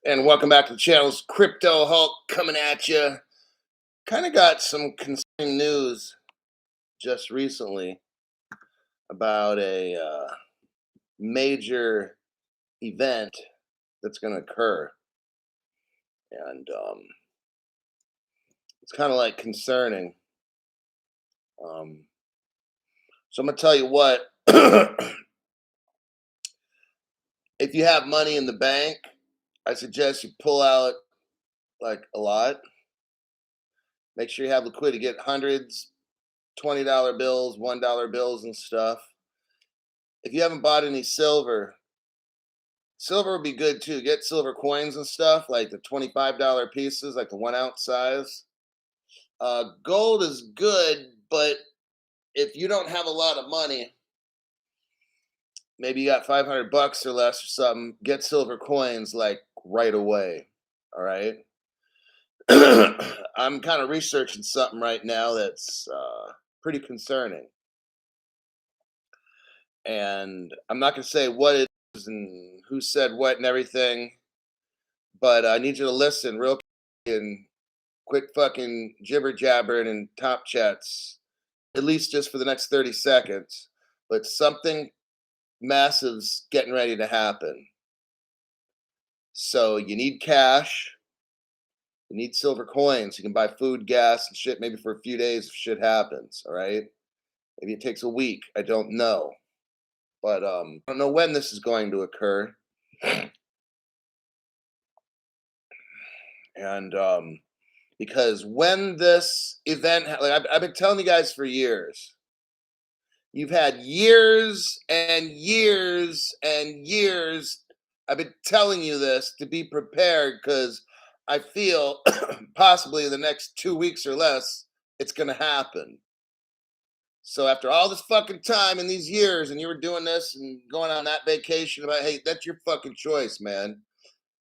And welcome back to the channel's Crypto Hulk coming at you. Kind of got some concerning news just recently about a major event that's going to occur. And it's kind of like concerning. Um, so I'm going to tell you what, if you have money in the bank, I suggest you pull out like a lot. Make sure you have liquidity. Get hundreds, $20 bills, $1 bills, and stuff. If you haven't bought any silver, silver would be good too. Get silver coins and stuff, like the $25 pieces, like the 1 ounce size. Gold is good, but if you don't have a lot of money, maybe you got 500 bucks or less or something, get silver coins like right away. All right. I'm kind of researching something right now that's pretty concerning. And I'm not going to say what it is and who said what and everything, but I need you to listen real quick and quit fucking jibber jabbering and top chats, at least just for the next 30 seconds. But something massive's getting ready to happen. So you need cash, you need silver coins. You can buy food, gas, and shit maybe for a few days if shit happens. All right. Maybe it takes a week. I don't know. But I don't know when this is going to occur. And because when this event, like I've been telling you guys for years, you've had years and years and years. I've been telling you this to be prepared because I feel possibly in the next 2 weeks or less, it's going to happen. So after all this fucking time and these years, and you were doing this and going on that vacation, about hey, that's your fucking choice, man.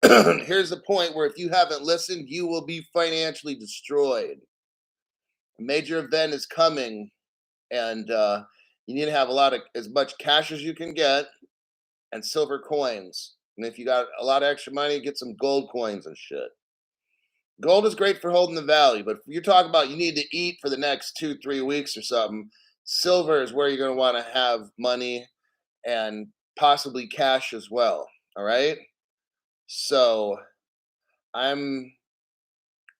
Here's the point where if you haven't listened, you will be financially destroyed. A major event is coming, and you need to have as much cash as you can get and silver coins. And if you got a lot of extra money, get some gold coins and shit. Gold is great for holding the value, but if you're talking about you need to eat for the next 2-3 weeks or something, silver is where you're going to want to have money and possibly cash as well. All right. So I've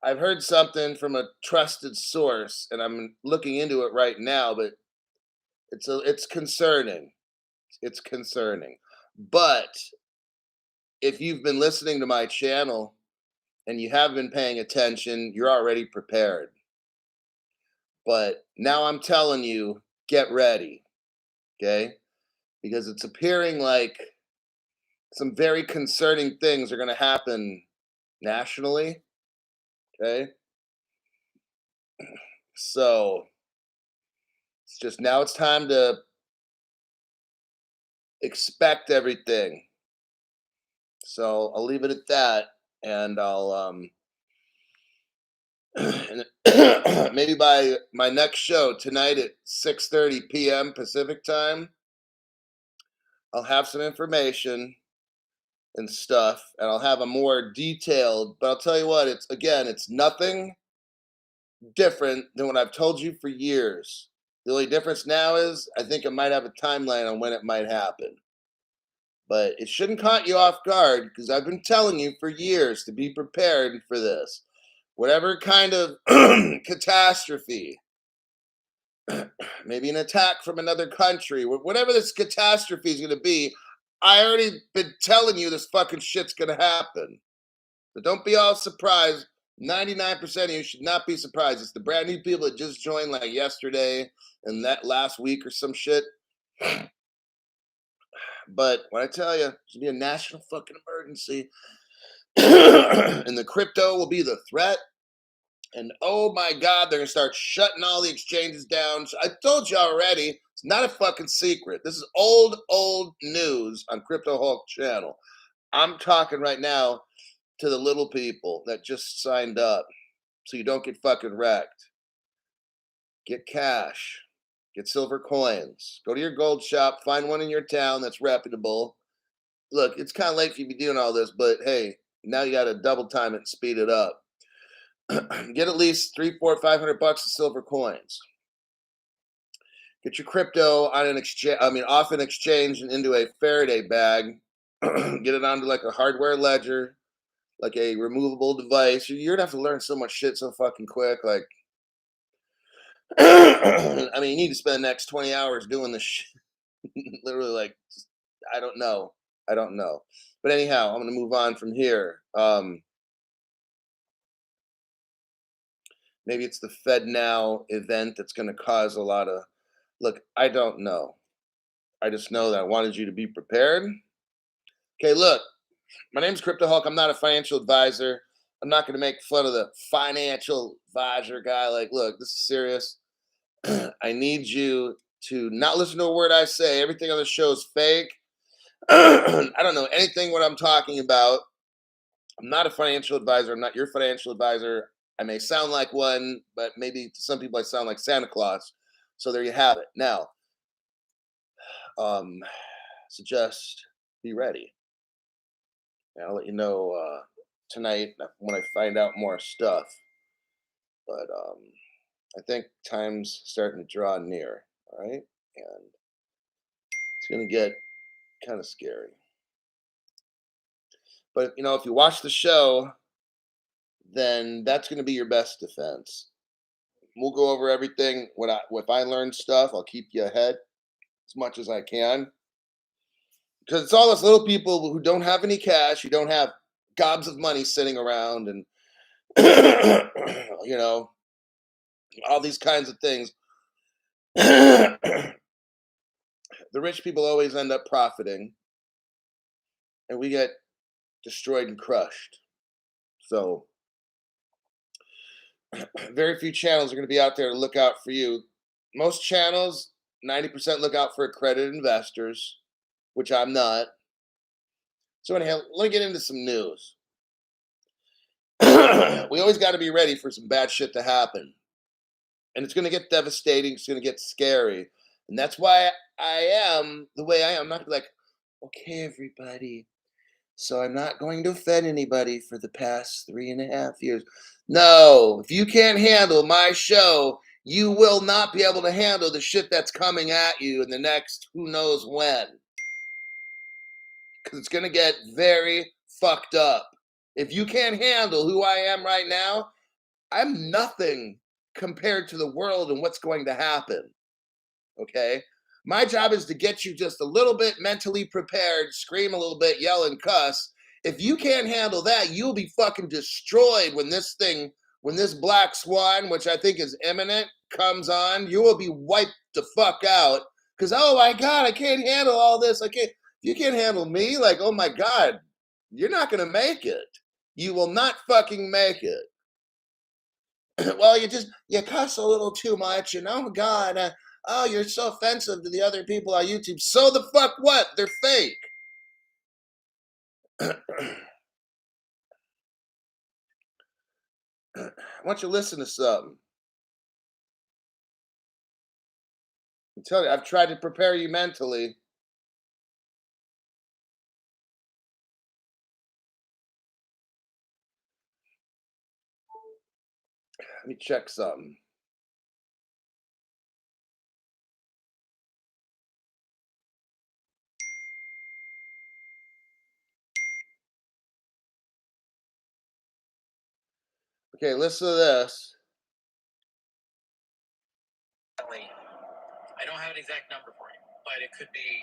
heard something from a trusted source, and I'm looking into it right now, but it's concerning. It's concerning. But if you've been listening to my channel and you have been paying attention, you're already prepared. But now I'm telling you, get ready, okay? Because it's appearing like some very concerning things are going to happen nationally, okay? So it's just now it's time to expect everything. So I'll leave it at that, and I'll and maybe by my next show tonight at 6:30 p.m. Pacific time, I'll have some information and stuff, and I'll have a more detailed. But I'll tell you what, it's nothing different than what I've told you for years. The only difference now is I think it might have a timeline on when it might happen. But it shouldn't caught you off guard because I've been telling you for years to be prepared for this. Whatever kind of catastrophe, maybe an attack from another country, whatever this catastrophe is going to be, I already been telling you this fucking shit's going to happen. So don't be all surprised. 99% of you should not be surprised. It's the brand new people that just joined like yesterday and that last week or some shit. But when I tell you, it's going to be a national fucking emergency. And the crypto will be the threat. And oh my God, they're going to start shutting all the exchanges down. So I told you already, it's not a fucking secret. This is old news on Crypto Hulk channel. I'm talking right now to the little people that just signed up so you don't get fucking wrecked. Get cash. Get silver coins. Go to your gold shop. Find one in your town that's reputable. Look, it's kind of late for you to be doing all this, but hey, Now you got to double time it and speed it up. Get at least 3, 4, $500 of silver coins. Get your crypto on an exchange. I mean, off an exchange and into a Faraday bag. Get it onto like a hardware ledger, like a removable device. You're gonna have to learn so much shit so fucking quick. Like, I mean, you need to spend the next 20 hours doing this shit. Literally, like, I don't know. I don't know. But anyhow, I'm gonna move on from here. Maybe it's the Fed Now event that's gonna cause a lot of. Look, I don't know. I just know that I wanted you to be prepared. Okay, look, my name's Crypto Hulk. I'm not a financial advisor. I'm not going to make fun of the financial advisor guy. Like, look, this is serious. I need you to not listen to a word I say. Everything on the show is fake. I don't know anything what I'm talking about. I'm not a financial advisor. I'm not your financial advisor. I may sound like one, but maybe to some people I sound like Santa Claus. So there you have it. Now, so just be ready. And I'll let you know tonight when I find out more stuff. But I think time's starting to draw near. All right, and it's gonna get kind of scary. But you know, if you watch the show, then that's gonna be your best defense. We'll go over everything. If I learn stuff, I'll keep you ahead as much as I can. Because it's all us little people who don't have any cash, who don't have gobs of money sitting around, and you know, all these kinds of things. The rich people always end up profiting, and we get destroyed and crushed. So, very few channels are going to be out there to look out for you. Most channels, 90% look out for accredited investors, which I'm not. So, anyhow, let me get into some news. We always got to be ready for some bad shit to happen. And it's going to get devastating. It's going to get scary. And that's why I am the way I am. I'm not like, okay, everybody. So I'm not going to offend anybody for the past 3.5 years. No, if you can't handle my show, you will not be able to handle the shit that's coming at you in the next who knows when. Because it's going to get very fucked up. If you can't handle who I am right now, I'm nothing compared to the world and what's going to happen. Okay? My job is to get you just a little bit mentally prepared, scream a little bit, yell and cuss. If you can't handle that, you'll be fucking destroyed when this black swan, which I think is imminent, comes on. You will be wiped the fuck out. Because, oh my God, I can't handle all this. If you can't handle me, like, oh my God, you're not going to make it. You will not fucking make it. Well, you cuss a little too much, and oh God, oh, you're so offensive to the other people on YouTube. So the fuck what? They're fake. I want you to listen to something. I'm telling you, I've tried to prepare you mentally. Let me check something. Okay, listen to this. I don't have an exact number for you, but it could be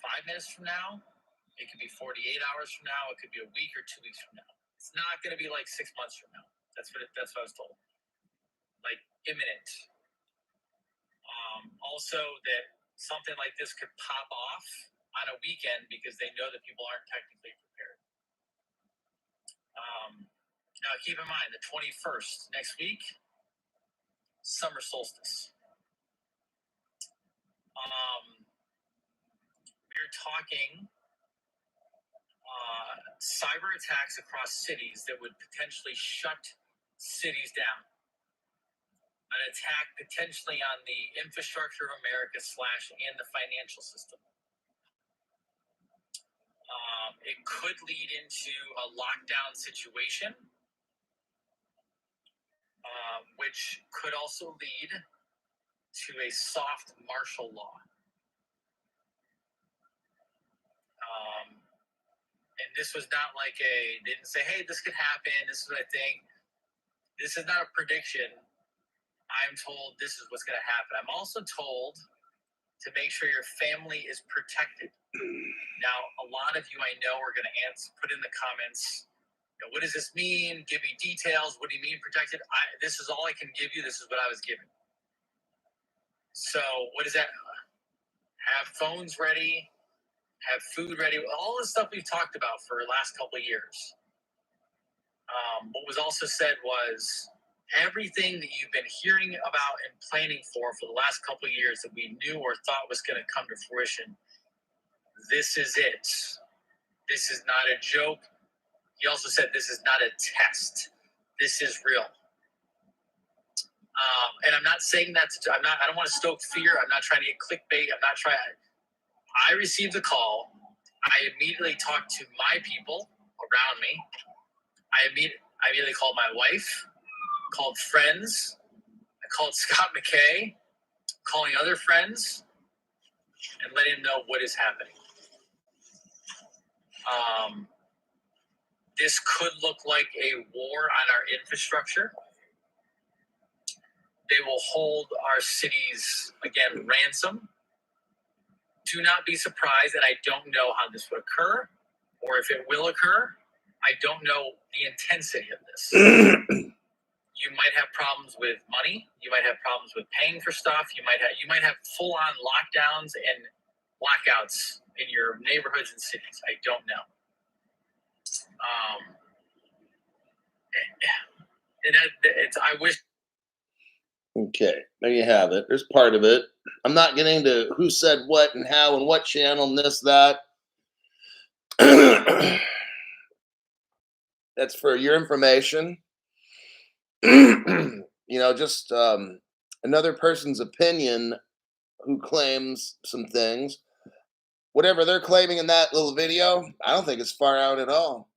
5 minutes from now. It could be 48 hours from now. It could be a week or 2 weeks from now. It's not going to be like 6 months from now. That's what I was told. Like imminent. Also, that something like this could pop off on a weekend because they know that people aren't technically prepared. Now, keep in mind the 21st next week, summer solstice. We're talking cyber attacks across cities that would potentially shut cities down. An attack potentially on the infrastructure of America / and the financial system. It could lead into a lockdown situation, which could also lead to a soft martial law. And this was not like they didn't say, hey, this could happen. This is what I think. This is not a prediction. I'm told this is what's going to happen. I'm also told to make sure your family is protected. Now, a lot of you I know are going to put in the comments, what does this mean? Give me details. What do you mean protected? This is all I can give you. This is what I was given. So what is that? Have phones ready. Have food ready. All the stuff we've talked about for the last couple of years. What was also said was everything that you've been hearing about and planning for the last couple of years that we knew or thought was going to come to fruition. This is it. This is not a joke. He also said this is not a test. This is real. And I'm not saying that. I don't want to stoke fear. I'm not trying to get clickbait. I'm not trying. I received the call. I immediately talked to my people around me. I immediately called my wife, called friends. I called Scott McKay, calling other friends, and letting them know what is happening. This could look like a war on our infrastructure. They will hold our cities, again, ransom. Do not be surprised, and I don't know how this would occur, or if it will occur. I don't know the intensity of this. You might have problems with money. You might have problems with paying for stuff. You might have full-on lockdowns and blackouts in your neighborhoods and cities. I don't know. I wish. Okay, there you have it. There's part of it. I'm not getting into who said what and how and what channel and this, that. That's for your information. Just another person's opinion who claims some things. Whatever they're claiming in that little video, I don't think it's far out at all.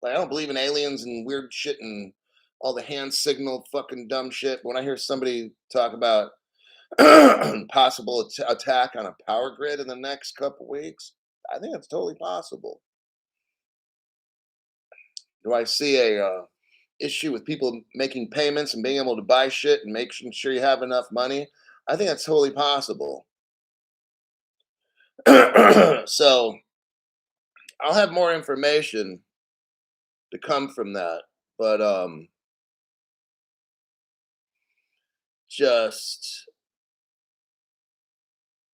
Like, I don't believe in aliens and weird shit and all the hand signal fucking dumb shit. When I hear somebody talk about possible attack on a power grid in the next couple weeks, I think it's totally possible. Do I see a issue with people making payments and being able to buy shit and making sure you have enough money? I think that's totally possible. So I'll have more information to come from that, but I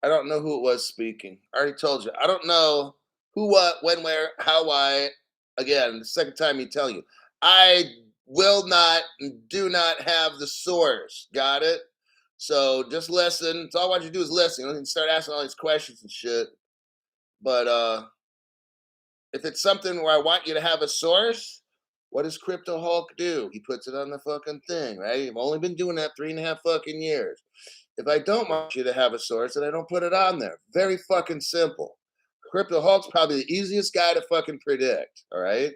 don't know who it was speaking. I already told you. I don't know who, what, when, where, how, why. Again, the second time you tell you. I will not, do not have the source. Got it? So just listen. It's all I want you to do is listen. You can start asking all these questions and shit. But if it's something where I want you to have a source, what does Crypto Hulk do? He puts it on the fucking thing, right? I've only been doing that 3.5 fucking years. If I don't want you to have a source, then I don't put it on there. Very fucking simple. Crypto Hulk's probably the easiest guy to fucking predict. All right.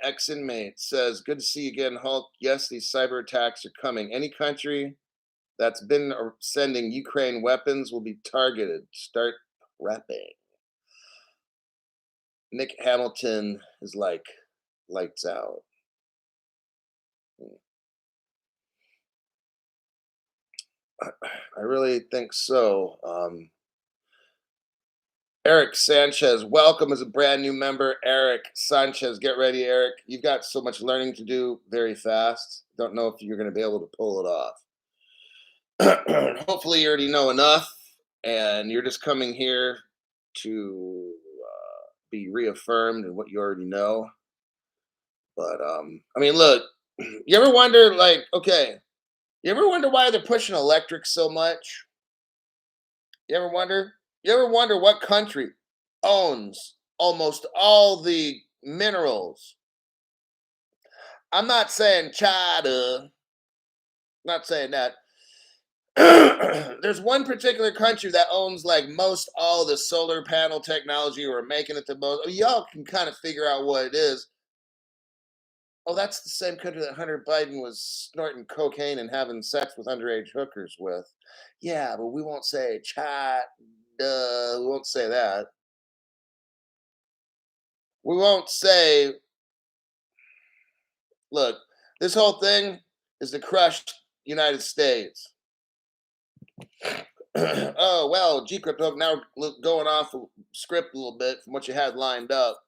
Ex-inmate says, good to see you again, Hulk. Yes, these cyber attacks are coming. Any country that's been sending Ukraine weapons will be targeted. Start prepping. Nick Hamilton is like lights out. I really think so. Eric Sanchez, welcome as a brand new member. Eric Sanchez, get ready, Eric. You've got so much learning to do very fast. Don't know if you're going to be able to pull it off. Hopefully, you already know enough, and you're just coming here to be reaffirmed in what you already know. But look, you ever wonder, you ever wonder why they're pushing electric so much? You ever wonder? You ever wonder what country owns almost all the minerals? I'm not saying China. Not saying that. There's one particular country that owns like most all the solar panel technology, or making it the most. Y'all can kind of figure out what it is. Oh, that's the same country that Hunter Biden was snorting cocaine and having sex with underage hookers with. Yeah, but we won't say chat. We won't say that. We won't say, look, this whole thing is to crush United States. Oh, well, G Crypto, now going off script a little bit from what you had lined up.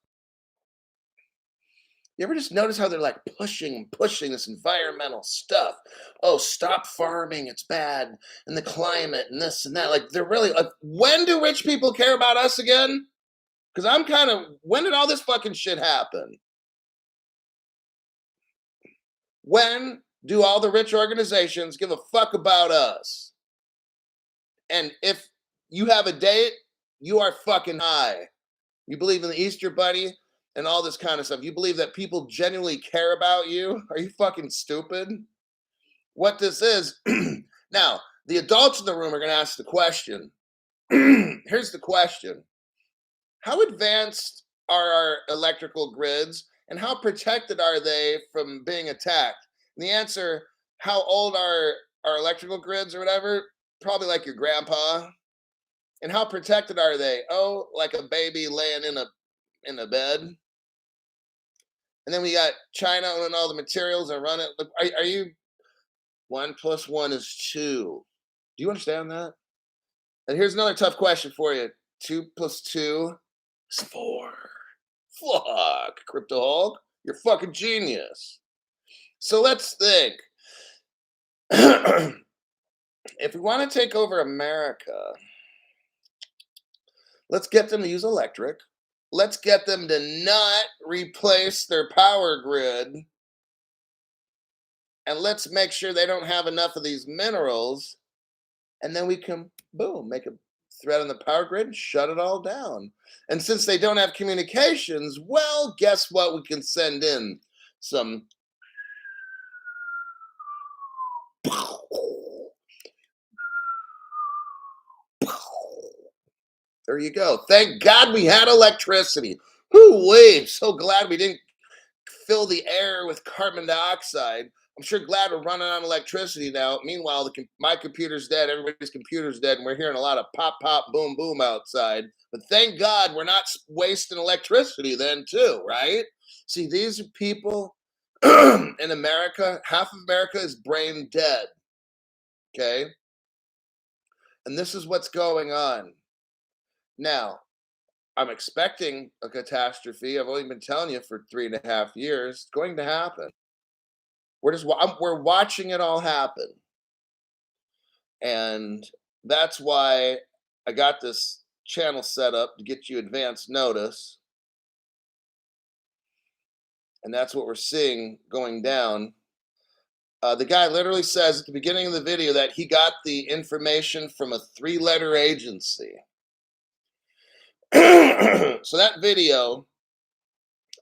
You ever just notice how they're like pushing this environmental stuff? Oh, stop farming, it's bad, and the climate, and this and that. Like, they're really like, when do rich people care about us again? Because I'm kind of, when did all this fucking shit happen? When do all the rich organizations give a fuck about us? And if you have a date, you are fucking high. You believe in the Easter Bunny and all this kind of stuff. You believe that people genuinely care about you? Are you fucking stupid? What this is, now, the adults in the room are going to ask the question. Here's the question. How advanced are our electrical grids, and how protected are they from being attacked? And the answer, how old are our electrical grids or whatever? Probably like your grandpa. And how protected are they? Oh, like a baby laying in a bed. And then we got China owning all the materials and run it. Are you 1 + 1 is 2? Do you understand that? And here's another tough question for you. 2 + 2 is 4. Fuck, Crypto Hulk. You're fucking genius. So let's think. If we want to take over America, let's get them to use electric. Let's get them to not replace their power grid. And let's make sure they don't have enough of these minerals. And then we can, boom, make a threat on the power grid and shut it all down. And since they don't have communications, well, guess what? We can send in some. There you go. Thank God we had electricity. Whoo-wee. So glad we didn't fill the air with carbon dioxide. I'm sure glad we're running on electricity now. Meanwhile, my computer's dead. Everybody's computer's dead, and we're hearing a lot of pop, pop, boom, boom outside. But thank God we're not wasting electricity then, too, right? See, these are people in America. Half of America is brain dead. Okay, and this is what's going on now. I'm expecting a catastrophe. I've only been telling you for 3.5 years. It's going to happen. We're watching it all happen, and that's why I got this channel set up to get you advance notice, and that's what we're seeing going down. The guy literally says at the beginning of the video that he got the information from a 3-letter agency. So that video,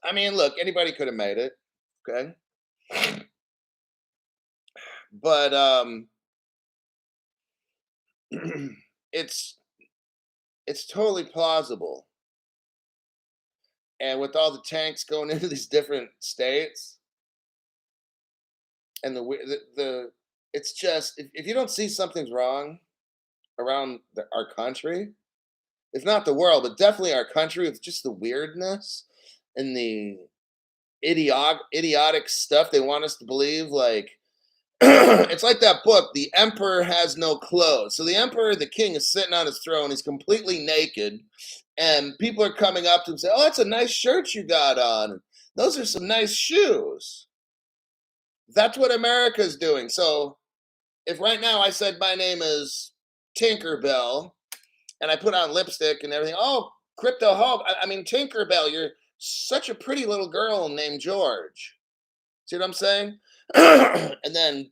I mean, look, anybody could have made it, okay? But it's totally plausible. And with all the tanks going into these different states, and the it's just, if you don't see something's wrong around our country, if not the world, but definitely our country, with just the weirdness and the idiotic stuff they want us to believe, like it's like that book, The Emperor Has No Clothes. So the emperor, the king, is sitting on his throne. He's completely naked, and people are coming up to him and say, "Oh, that's a nice shirt you got on. Those are some nice shoes." That's what America's doing. So if right now I said my name is Tinkerbell and I put on lipstick and everything, oh, Crypto Hulk, I mean, Tinkerbell, you're such a pretty little girl named George. See what I'm saying? And then,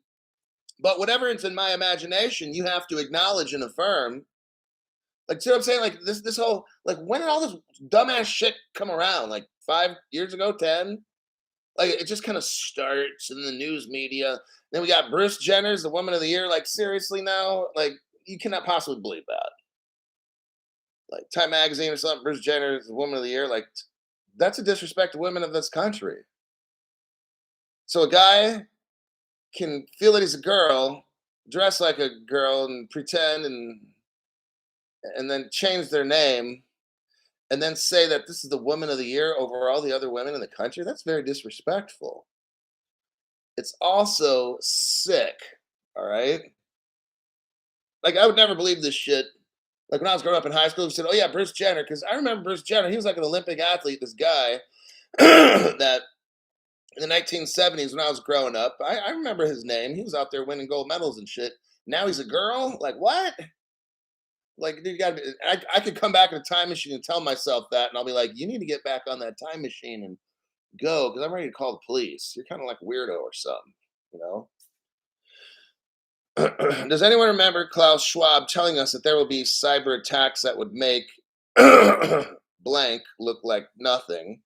but whatever is in my imagination, you have to acknowledge and affirm. Like, see what I'm saying? Like this whole, like, when did all this dumbass shit come around? Like 5 years ago, 10? Like it just kind of starts in the news media. Then we got Bruce Jenner's the woman of the year. Like seriously now, like you cannot possibly believe that. Like Time Magazine or something, Bruce Jenner is the woman of the year. Like that's a disrespect to women of this country. So a guy can feel that he's a girl, dress like a girl, and pretend and then change their name, and then say that this is the woman of the year over all the other women in the country. That's very disrespectful. It's also sick. All right. Like I would never believe this shit. Like when I was growing up in high school, we said, "Oh yeah, Bruce Jenner," because I remember Bruce Jenner. He was like an Olympic athlete. This guy that in the 1970s when I was growing up, I remember his name. He was out there winning gold medals and shit. Now he's a girl. Like what? Like dude, you gotta be, I could come back in a time machine and tell myself that, and I'll be like, you need to get back on that time machine and go because I'm ready to call the police. You're kind of like a weirdo or something, you know. Does anyone remember Klaus Schwab telling us that there will be cyber attacks that would make blank look like nothing?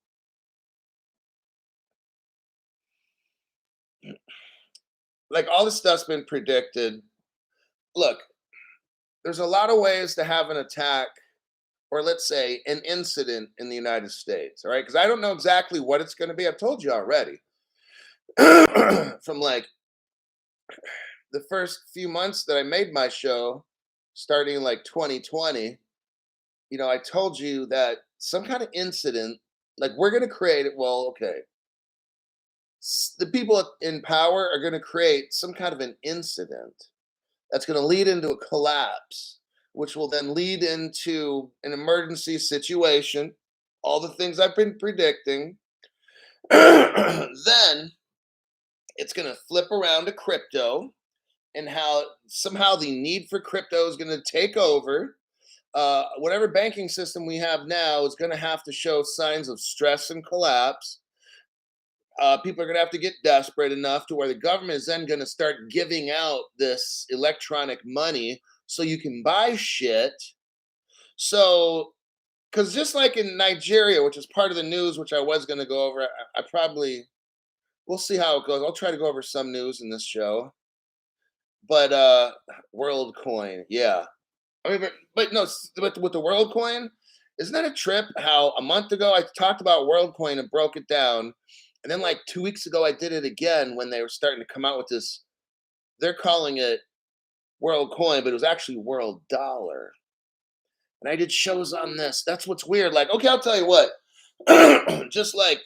Like all this stuff's been predicted. Look, there's a lot of ways to have an attack or let's say an incident in the United States, all right? Because I don't know exactly what it's going to be. I've told you already. From like the first few months that I made my show, starting like 2020, you know, I told you that some kind of incident, like we're going to create it. Well, okay. The people in power are going to create some kind of an incident that's going to lead into a collapse, which will then lead into an emergency situation, all the things I've been predicting. Then it's going to flip around to crypto and how somehow the need for crypto is going to take over. Whatever banking system we have now is going to have to show signs of stress and collapse. People are going to have to get desperate enough to where the government is then going to start giving out this electronic money so you can buy shit. So, because just like in Nigeria, which is part of the news, which I was going to go over, I probably, we'll see how it goes. I'll try to go over some news in this show. But WorldCoin, yeah. I mean, but no, but with the WorldCoin, isn't that a trip? How a month ago I talked about WorldCoin and broke it down, and then like 2 weeks ago I did it again when they were starting to come out with this. They're calling it WorldCoin, but it was actually World Dollar. And I did shows on this. That's what's weird. Like, okay, I'll tell you what. Just like,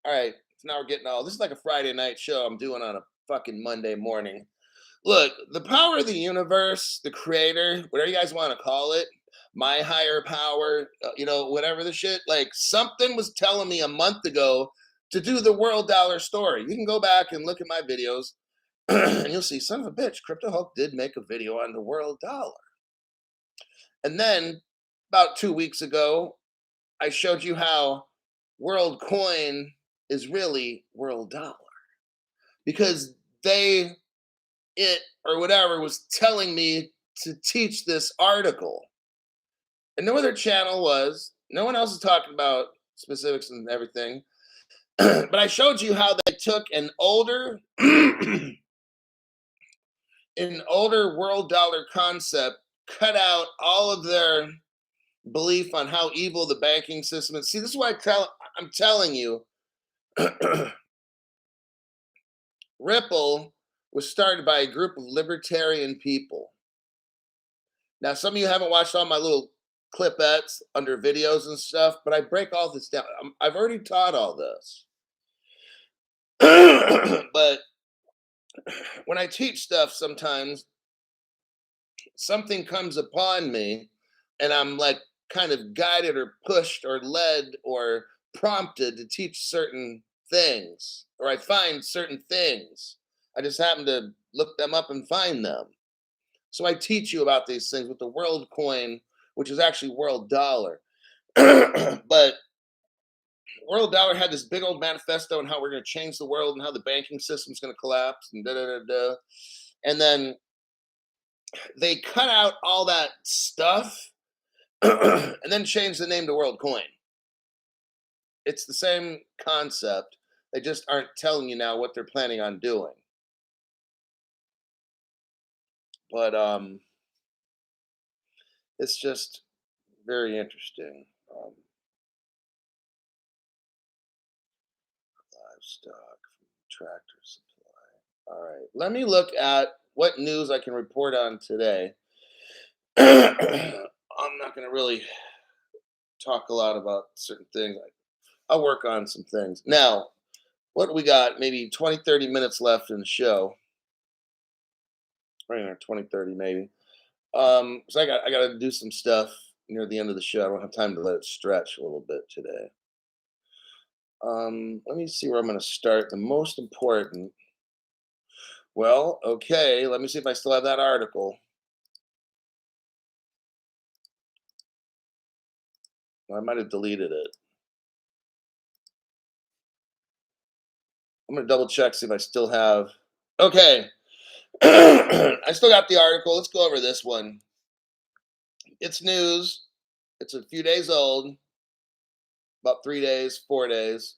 all right, so now we're getting all. This is like a Friday night show I'm doing on a fucking Monday morning. Look, the power of the universe, the creator, whatever you guys want to call it, my higher power, you know, whatever the shit, like something was telling me a month ago to do the world dollar story. You can go back and look at my videos and you'll see, son of a bitch, Crypto Hulk did make a video on the world dollar. And then about 2 weeks ago, I showed you how world coin is really world dollar because it or whatever was telling me to teach this article. And no other channel was, no one else is talking about specifics and everything. But I showed you how they took an older an older world dollar concept, cut out all of their belief on how evil the banking system is. See, this is why I'm telling you, Ripple was started by a group of libertarian people. Now, some of you haven't watched all my little clipettes under videos and stuff, but I break all this down. I've already taught all this. But when I teach stuff, sometimes something comes upon me and I'm like kind of guided or pushed or led or prompted to teach certain things, or I find certain things. I just happen to look them up and find them. So I teach you about these things with the world coin, which is actually world dollar. But world dollar had this big old manifesto on how we're going to change the world and how the banking system is going to collapse and da da da da. And then they cut out all that stuff and then changed the name to world coin. It's the same concept. They just aren't telling you now what they're planning on doing. But it's just very interesting. Livestock tractor supply. All right, let me look at what news I can report on today. I'm not going to really talk a lot about certain things. I'll work on some things. Now, what do we got? Maybe 20, 30 minutes left in the show. Right there, 20, 30 maybe. So I got to do some stuff near the end of the show. I don't have time to let it stretch a little bit today. Let me see where I'm going to start. The most important. Well, okay. Let me see if I still have that article. I might have deleted it. I'm going to double check, see if I still have. Okay. I still got the article. Let's go over this one. It's news. It's a few days old, about 3 days, 4 days.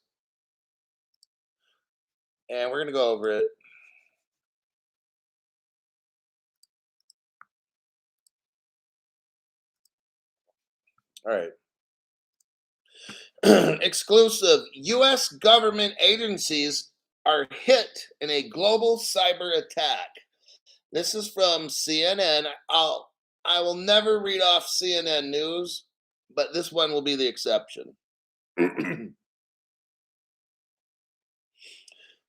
And we're going to go over it. All right. Exclusive U.S. government agencies are hit in a global cyber attack. This is from CNN. I will never read off CNN news, but this one will be the exception.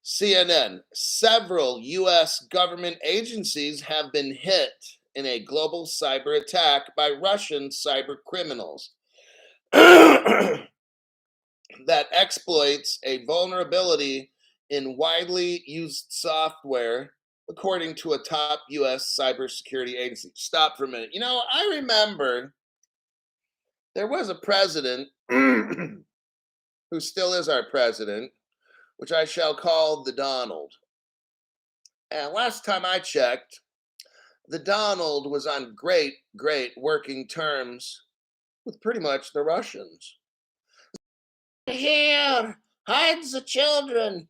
CNN. Several U.S. government agencies have been hit in a global cyber attack by Russian cyber criminals that exploits a vulnerability in widely used software, according to a top U.S. cybersecurity agency. Stop for a minute. I remember there was a president who still is our president, which I shall call the Donald. And last time I checked, the Donald was on great, great working terms with pretty much the Russians. Here, hides the children.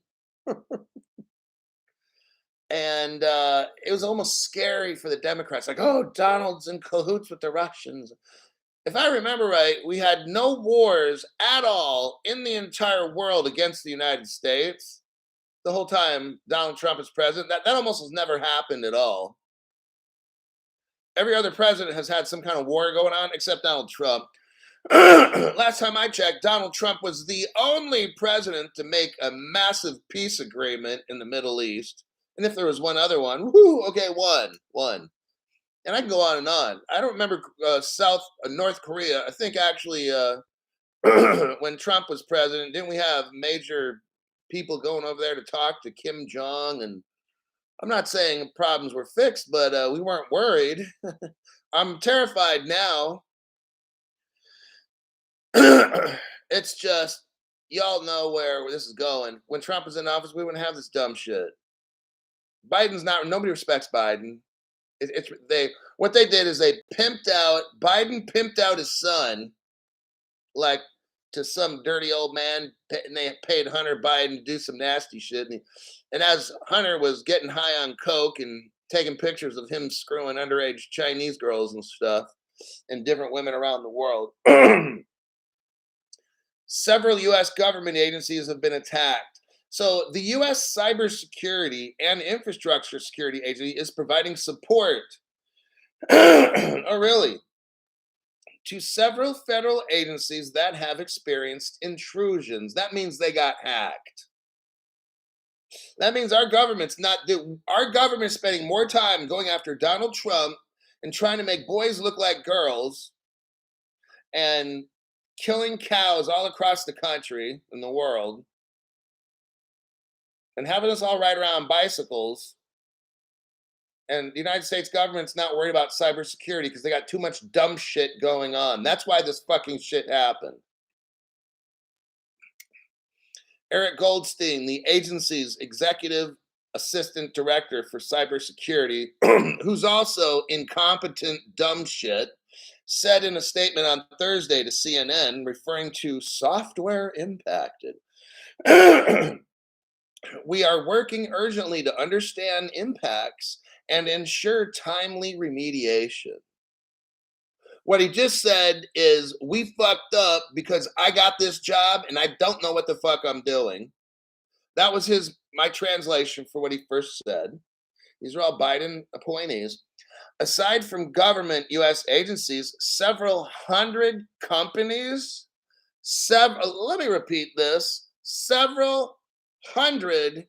And it was almost scary for the Democrats. Like, oh, Donald's in cahoots with the Russians. If I remember right, we had no wars at all in the entire world against the United States the whole time Donald Trump is president. That almost has never happened at all. Every other president has had some kind of war going on except Donald Trump. Last time I checked, Donald Trump was the only president to make a massive peace agreement in the Middle East. And if there was one other one, okay, one. And I can go on and on. I don't remember North Korea. I think actually when Trump was president, didn't we have major people going over there to talk to Kim Jong? And I'm not saying problems were fixed, but we weren't worried. I'm terrified now. It's just, y'all know where this is going. When Trump was in office, we wouldn't have this dumb shit. Nobody respects Biden. What they did is Biden pimped out his son, like, to some dirty old man, and they paid Hunter Biden to do some nasty shit. And as Hunter was getting high on coke and taking pictures of him screwing underage Chinese girls and stuff, and different women around the world, several U.S. government agencies have been attacked. So the U.S. Cybersecurity and Infrastructure Security Agency is providing support. Oh, really? To several federal agencies that have experienced intrusions. That means they got hacked. That means our government's spending more time going after Donald Trump and trying to make boys look like girls and killing cows all across the country and the world and having us all ride around bicycles. And the United States government's not worried about cybersecurity because they got too much dumb shit going on. That's why this fucking shit happened. Eric Goldstein, the agency's executive assistant director for cybersecurity, who's also incompetent dumb shit, said in a statement on Thursday to CNN, referring to software impacted. We are working urgently to understand impacts and ensure timely remediation. What he just said is, we fucked up because I got this job and I don't know what the fuck I'm doing. That was my translation for what he first said. These are all Biden appointees. Aside from government US agencies, several hundred companies, let me repeat this, several hundred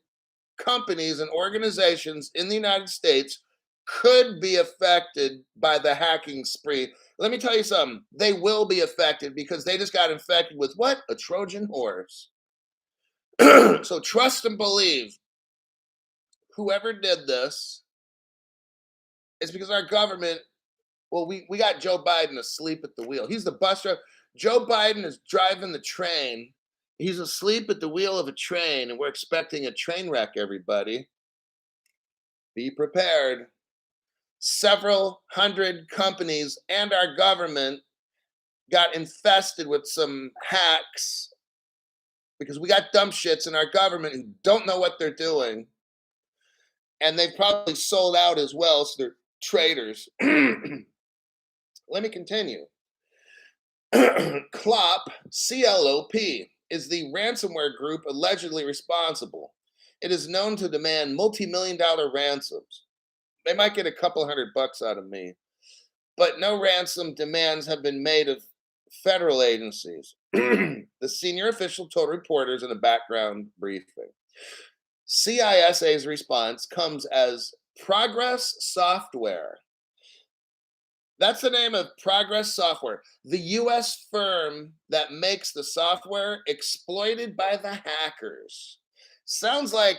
companies and organizations in the United States could be affected by the hacking spree. Let me tell you something. They will be affected because they just got infected with what? A Trojan horse. So trust and believe whoever did this is because our government, well, we got Joe Biden asleep at the wheel. He's the bus driver. Joe Biden is driving the train. He's asleep at the wheel of a train, and we're expecting a train wreck, everybody. Be prepared. Several hundred companies and our government got infested with some hacks because we got dumb shits in our government who don't know what they're doing. And they've probably sold out as well, so they're traitors. Let me continue. CLOP, C-L-O-P, is the ransomware group allegedly responsible. It is known to demand multi-million-dollar ransoms. They might get a couple $100 out of me, but no ransom demands have been made of federal agencies. The senior official told reporters in a background briefing. CISA's response comes as Progress Software. That's the name of Progress Software. The US firm that makes the software exploited by the hackers. Sounds like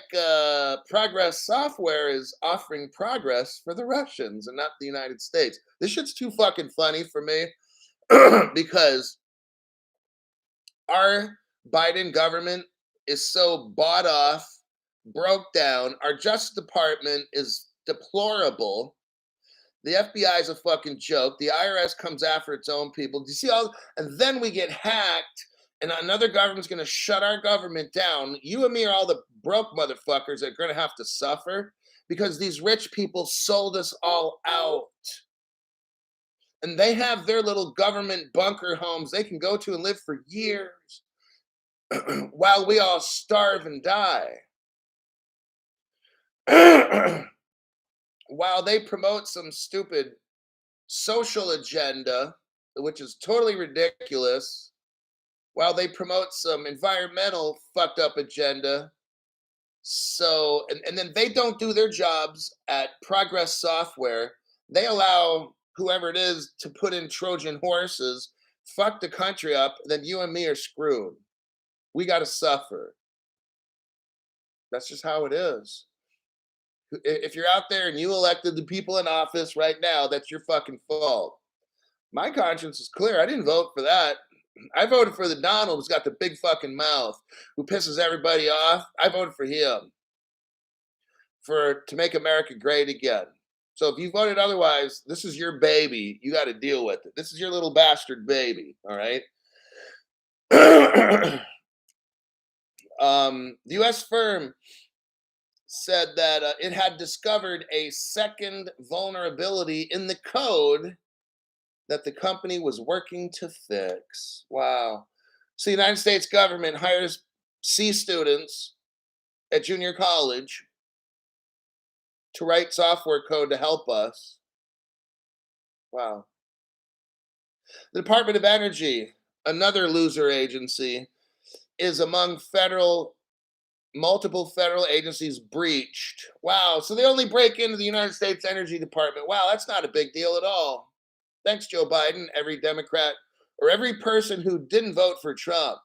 Progress Software is offering progress for the Russians and not the United States. This shit's too fucking funny for me because our Biden government is so bought off, broke down. Our Justice Department is deplorable. The FBI is a fucking joke. The IRS comes after its own people. Do you see all? And then we get hacked, and another government's going to shut our government down. You and me are all the broke motherfuckers that are going to have to suffer because these rich people sold us all out. And they have their little government bunker homes they can go to and live for years while we all starve and die. While they promote some stupid social agenda, which is totally ridiculous, while they promote some environmental fucked up agenda. So, and then they don't do their jobs at Progress Software. They allow whoever it is to put in Trojan horses, fuck the country up, then you and me are screwed. We got to suffer. That's just how it is. If you're out there and you elected the people in office right now, that's your fucking fault. My conscience is clear. I didn't vote for that. I voted for the Donald who's got the big fucking mouth, who pisses everybody off. I voted for him to make America great again. So if you voted otherwise, this is your baby. You got to deal with it. This is your little bastard baby. All right. The U.S. firm said that it had discovered a second vulnerability in the code that the company was working to fix. Wow. So the United States government hires C students at junior college to write software code to help us. Wow. The Department of Energy, another loser agency, is among multiple federal agencies breached. Wow. So they only break into the United States Energy Department. Wow, that's not a big deal at all. Thanks, Joe Biden, every Democrat, or every person who didn't vote for Trump.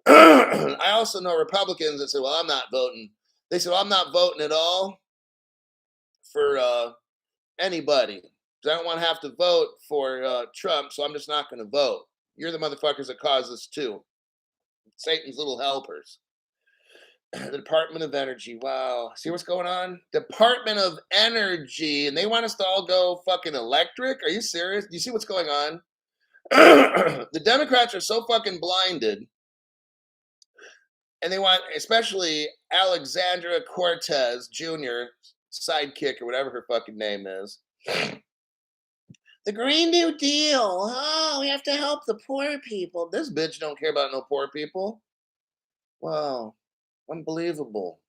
I also know Republicans that say, well, I'm not voting. They said, well, I'm not voting at all for anybody. Because I don't want to have to vote for Trump, so I'm just not going to vote. You're the motherfuckers that caused this too. Satan's little helpers. The Department of Energy. Wow. See what's going on? Department of Energy. And they want us to all go fucking electric? Are you serious? Do you see what's going on? The Democrats are so fucking blinded And they want, especially Alexandra Cortez Jr., sidekick or whatever her fucking name is. The Green New Deal. Oh, we have to help the poor people. This bitch don't care about no poor people. Wow. Unbelievable.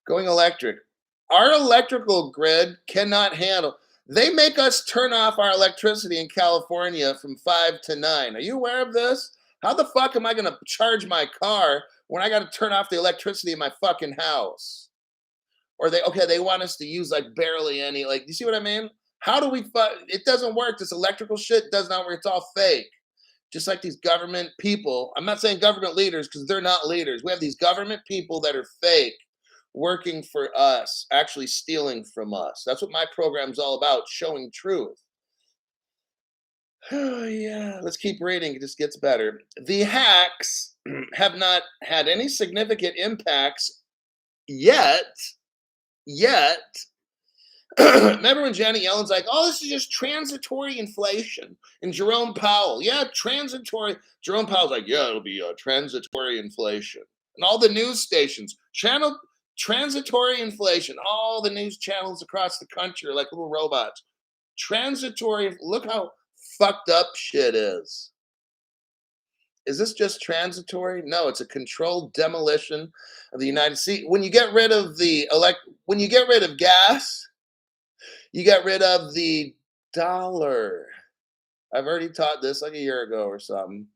Going electric. Our electrical grid cannot handle. They make us turn off our electricity in California from 5 to 9. Are you aware of this? How the fuck am I going to charge my car when I got to turn off the electricity in my fucking house? Or they want us to use like barely any, like, you see what I mean? How do we it doesn't work. This electrical shit does not work. It's all fake. Just like these government people. I'm not saying government leaders because they're not leaders. We have these government people that are fake working for us, actually stealing from us. That's what my program's all about, showing truth. Oh, yeah. Let's keep reading. It just gets better. The hacks have not had any significant impacts yet. Remember when Janet Yellen's like, oh, this is just transitory inflation. And Jerome Powell, yeah, transitory. Jerome Powell's like, yeah, it'll be transitory inflation. And all the news stations, transitory inflation. All the news channels across the country are like little robots. Transitory, look how fucked up shit is. Is this just transitory? No, it's a controlled demolition of the United States. When you get rid of when you get rid of gas, you got rid of the dollar. I've already taught this like a year ago or something.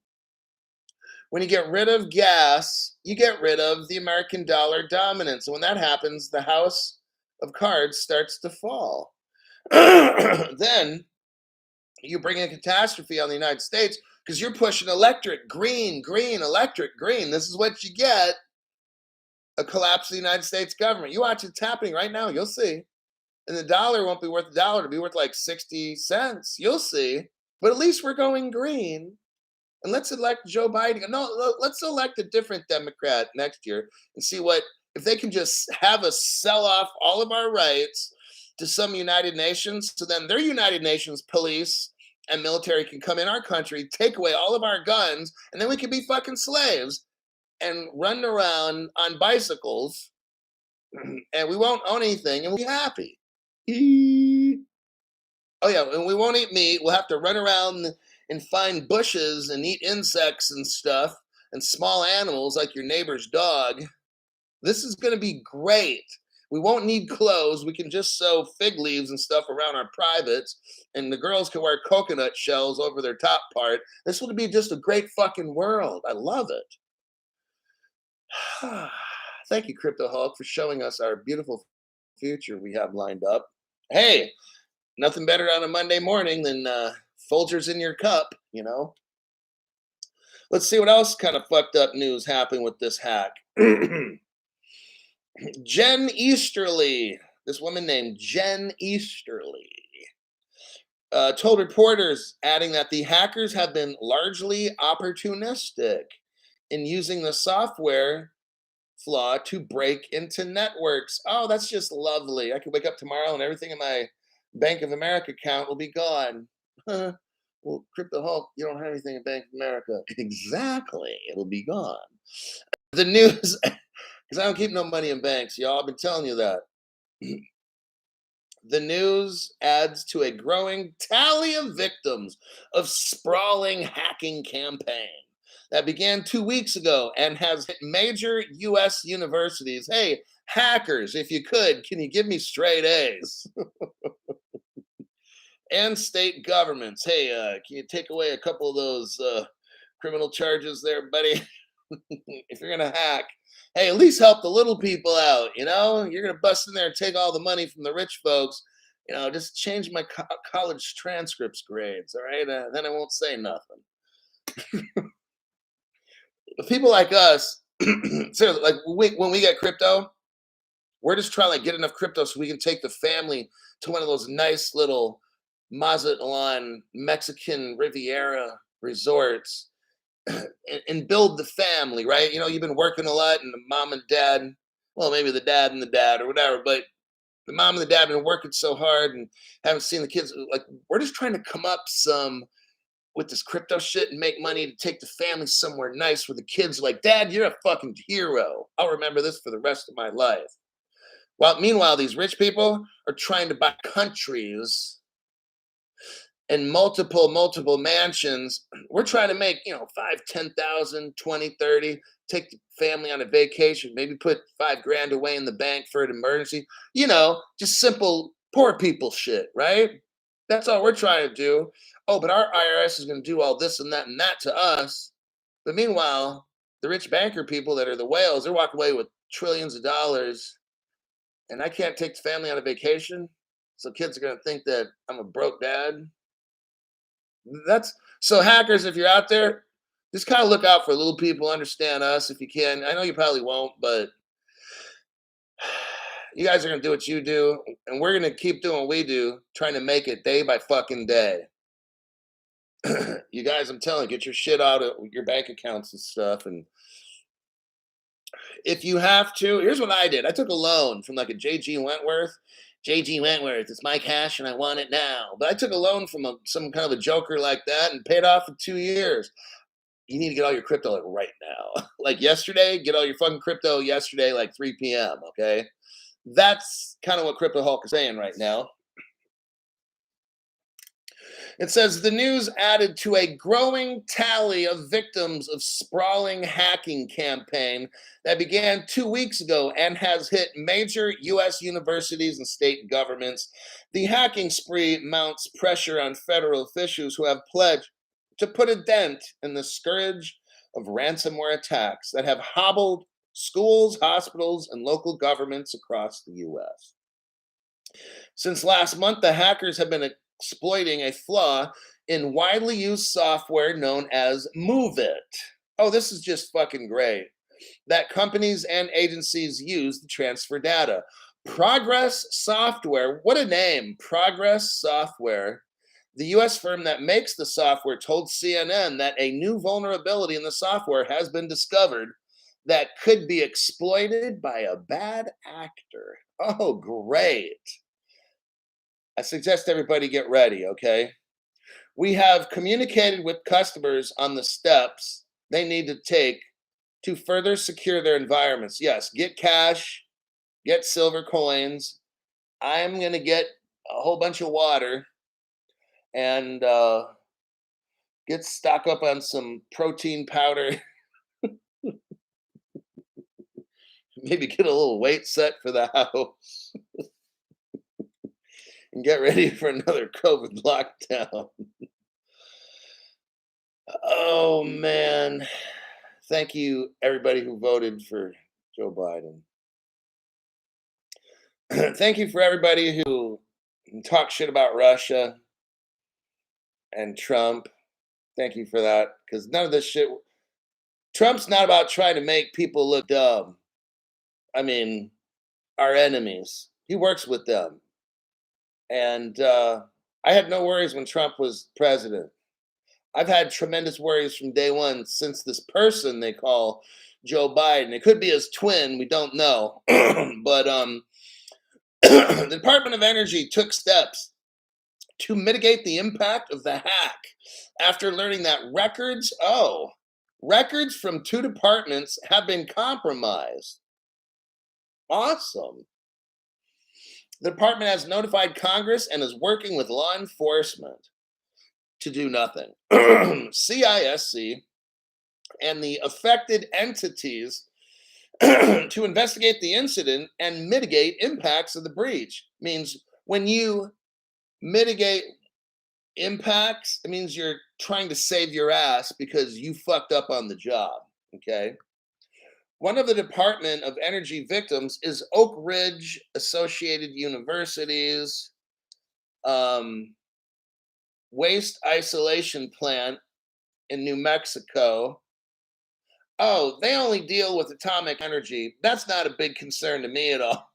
When you get rid of gas, you get rid of the American dollar dominance. And when that happens, the house of cards starts to fall. Then you bring a catastrophe on the United States because you're pushing electric, green, electric, green. This is what you get. A collapse of the United States government. You watch it's happening right now. You'll see. And the dollar won't be worth a dollar. It'll be worth like 60 cents. You'll see. But at least we're going green. And let's elect Joe Biden. No, let's elect a different Democrat next year and see if they can just have us sell off all of our rights to some United Nations. So then their United Nations police and military can come in our country, take away all of our guns, and then we can be fucking slaves and run around on bicycles and we won't own anything and we'll be happy. Oh yeah, and we won't eat meat. We'll have to run around and find bushes and eat insects and stuff and small animals like your neighbor's dog. This is going to be great. We won't need clothes. We can just sew fig leaves and stuff around our privates, and the girls can wear coconut shells over their top part. This will be just a great fucking world. I love it. Thank you, Crypto Hulk, for showing us our beautiful future we have lined up. Hey, nothing better on a Monday morning than Folgers in your cup, you know? Let's see what else kind of fucked up news happened with this hack. Jen Easterly, this woman named Jen Easterly, told reporters, adding that the hackers have been largely opportunistic in using the software flaw to break into networks. Oh, that's just lovely. I could wake up tomorrow and everything in my Bank of America account will be gone. Well, Crypto Hulk, you don't have anything in Bank of America. Exactly. It'll be gone. The news, because I don't keep no money in banks, y'all. I've been telling you that. The news adds to a growing tally of victims of sprawling hacking campaign that began 2 weeks ago and has hit major U.S. universities. Hey, hackers, if you could, can you give me straight A's? And state governments. Hey, can you take away a couple of those criminal charges there, buddy? If you're going to hack, hey, at least help the little people out, you know? You're going to bust in there and take all the money from the rich folks. You know, just change my college transcripts grades, all right? Then I won't say nothing. People like us, seriously, like when we get crypto, we're just trying to like, get enough crypto so we can take the family to one of those nice little Mazatlan Mexican Riviera resorts and build the family, right? You know, you've been working a lot, and the mom and dad, well, maybe the dad and the dad or whatever, but the mom and the dad have been working so hard and haven't seen the kids. Like, we're just trying to come up some with this crypto shit and make money to take the family somewhere nice where the kids are like, Dad, you're a fucking hero. I'll remember this for the rest of my life. Well, meanwhile, these rich people are trying to buy countries and multiple mansions. We're trying to make, 5, 10,000, 20, 30. Take the family on a vacation, maybe put 5 grand away in the bank for an emergency. Just simple poor people shit, right? That's all we're trying to do. Oh, but our IRS is going to do all this and that to us. But meanwhile, the rich banker people that are the whales, they're walking away with trillions of dollars, and I can't take the family on a vacation. So kids are going to think that I'm a broke dad. That's so hackers, if you're out there, just kind of look out for little people, understand us if you can. I know you probably won't, but you guys are gonna do what you do, and we're gonna keep doing what we do, trying to make it day by fucking day. You guys, I'm telling you, get your shit out of your bank accounts and stuff. And if you have to, here's what I did. I took a loan from like a JG Wentworth. JG Wentworth, it's my cash and I want it now. But I took a loan from some kind of a joker like that and paid off in 2 years. You need to get all your crypto like right now. Like yesterday, get all your fucking crypto yesterday, like 3 p.m. Okay. That's kind of what Crypto Hulk is saying right now. It says the news added to a growing tally of victims of sprawling hacking campaign that began 2 weeks ago and has hit major U.S. universities and state governments. The hacking spree mounts pressure on federal officials who have pledged to put a dent in the scourge of ransomware attacks that have hobbled schools, hospitals, and local governments across the U.S. Since last month, the hackers have been exploiting a flaw in widely used software known as MoveIt. Oh, this is just fucking great. That companies and agencies use to transfer data. Progress Software, what a name, Progress Software. The US firm that makes the software told CNN that a new vulnerability in the software has been discovered that could be exploited by a bad actor. Oh, great. I suggest everybody get ready, okay? We have communicated with customers on the steps they need to take to further secure their environments. Yes, get cash, get silver coins. I'm going to get a whole bunch of water and get stock up on some protein powder. Maybe get a little weight set for the house and get ready for another COVID lockdown. Oh, man. Thank you, everybody who voted for Joe Biden. Thank you for everybody who talks shit about Russia and Trump. Thank you for that. Because none of this shit. Trump's not about trying to make people look dumb. I mean, our enemies. He works with them. And I had no worries when Trump was president. I've had tremendous worries from day one since this person they call Joe Biden. It could be his twin. We don't know. But the Department of Energy took steps to mitigate the impact of the hack after learning that records from 2 departments have been compromised. Awesome. The department has notified Congress and is working with law enforcement to do nothing. CISC and the affected entities to investigate the incident and mitigate impacts of the breach. Means when you mitigate impacts, it means you're trying to save your ass because you fucked up on the job. Okay. One of the Department of Energy victims is Oak Ridge Associated University's waste isolation plant in New Mexico. Oh, they only deal with atomic energy. That's not a big concern to me at all.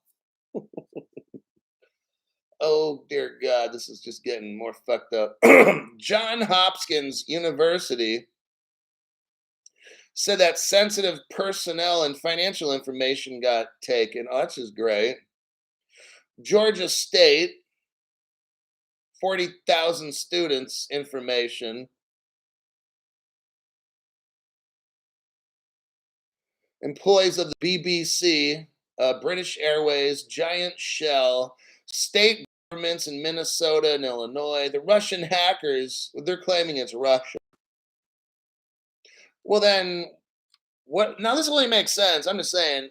Oh, dear God, this is just getting more fucked up. John Hopkins University said that sensitive personnel and financial information got taken. Oh, that's just great. Georgia State, 40,000 students information. employees of the BBC, British Airways, Giant Shell, state governments in Minnesota and Illinois, the Russian hackers, they're claiming it's Russia. Well, then, what? Now, this only makes sense. I'm just saying,